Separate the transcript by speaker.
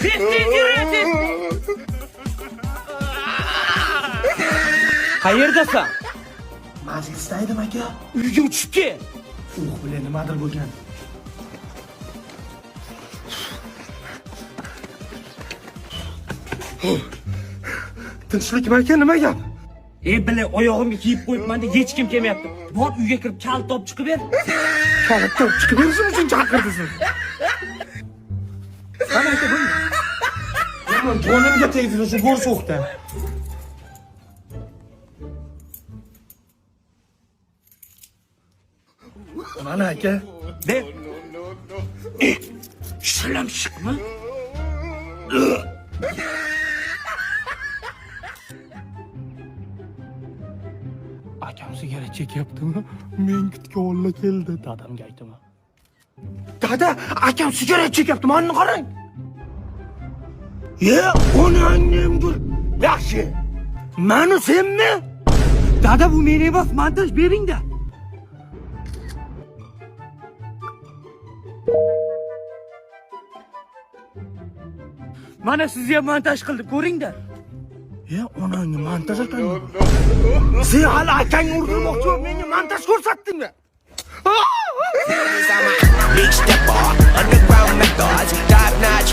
Speaker 1: Tez yürü. Qayerdasan?
Speaker 2: Majlisda edim aka.
Speaker 1: Uyga uchib kel.
Speaker 2: Bilan nimadir bo'lgan. Tinchlikmi aka, nima gap?
Speaker 1: Bile oyog'imga kiyib qo'yibman-da, hech kim kelmayapti. Bor uyga kirib kalit topib chiqib ber.
Speaker 2: Kalit topib chiqib berishim uchun chaqirdingiz. Qani aka, bu. Yomon donimga tegdi shu bo'rsoqda. Mana aka.
Speaker 1: Ber. Shilimshiqmi?
Speaker 2: Akam sigaret chekyaptimi? Men kutga keldi, dadamga aytaman. Dada, akam sigaret chekyapti, mana qarang. Onangnem gur. Yaxshi. Mani senmi?
Speaker 1: Dada, bu men emas, montaj bering-da. Mana sizni ham montaj qildim, ko'ring-da.
Speaker 2: Onangni montaj ekanmi? Sen hali akangni urdirmoqchi, menga montaj ko'rsatdingmi?
Speaker 3: Big stepper, underground methods, dive notch.